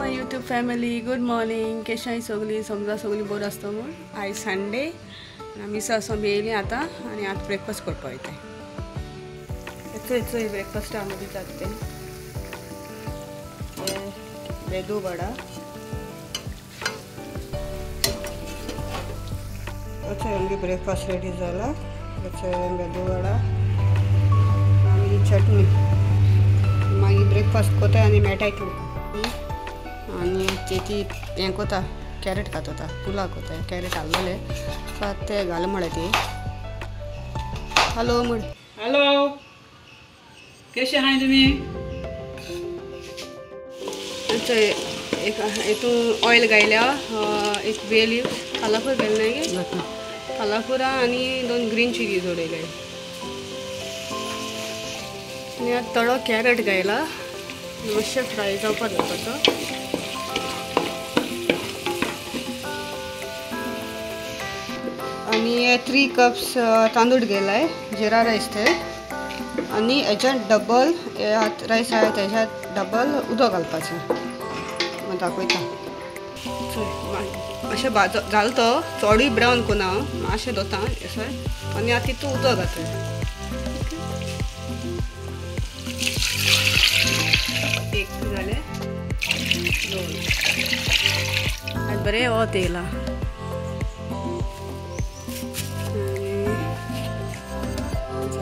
YouTube family good morning. केशाय सगळी समजा सगळी बरी आसता म्हूण. आयज संडे आमी असो येयली आतां आनी आतां ब्रेकफास्ट करपा वयताय. चोय ब्रेकफास्ट आमी दितात ते मेदू वडा. आमगे ब्रेकफास्ट रेडी जाला. मेदू वडा आनी चटणी मागीर ब्रेकफास्ट कोताय आनी मेळटाय तुमकां. आनी तेची हें कोता कॅरेट खातोता पुलाव कोताय. कॅरेट हाडलेले सो आतां ते घाल म्हळें ती. हॅलो म्हण. हॅलो कशे आहाय तुमी? एक हितून ऑयल घायल्या. एक बे लीफ कालाफूर घालना गे कालाफुरा आनी 2 ग्रीन चिली जोडयले. आनी आतां थोडो कॅरेट घायला. मातशें फ्राय जावपाक दवरपाचो. आनी 3 कप्स तांदूळ घायलाय जिरा रायस ते. आनी हेच्यात डबल रायस आहा तेच्यात डबल उदक घालपाचें. दाखयता मातशें जालो तो चोडूय ब्रावन कोना मातशें दोता सर. आनी आतां तितू उदक घातलें. एक जालें 2 आतां बरें वत येयला.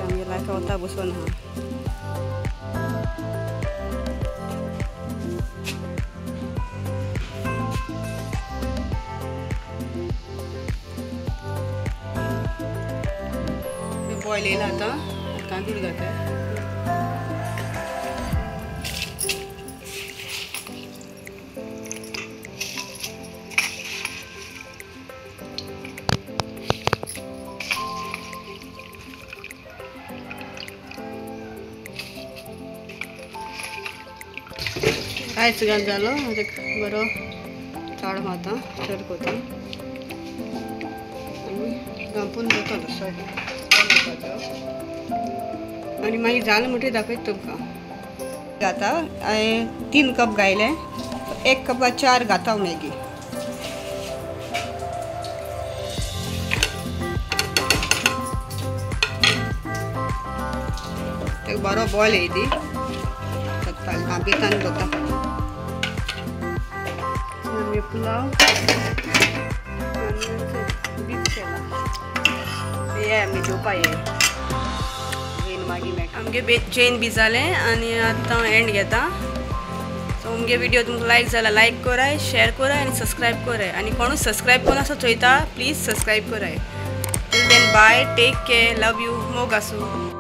आमगे लायका वता बसून आहा. बॉयल येयला आतां तांदूळ घालता. रायस घाल जालो बरो चाड माता चड कोता आनी धांपून दवरतलो सर. आनी मागीर जालें म्हणटकीर दाखयता तुमकां. घाता हांवें 3 कप घायले. 1 कपा 4 घाता मॅगी. ते बरो बॉयल येयली बितान दोता. आमी पुलाव बीफ केला. ये आमी जेवपा ये मागीर मेळटा. आमगे चेन बी जालें आनी आतां एंड घेता. सो आमगे विडियो तुमकां लायक जाला लायक कराय, शेअर कराय आनी सबस्क्रायब कराय. आनी कोणूच सबस्क्रायब कोन आसो चोयता प्लीज सबस्क्रायब कराय. Till then bye take care love you मोग आसूं.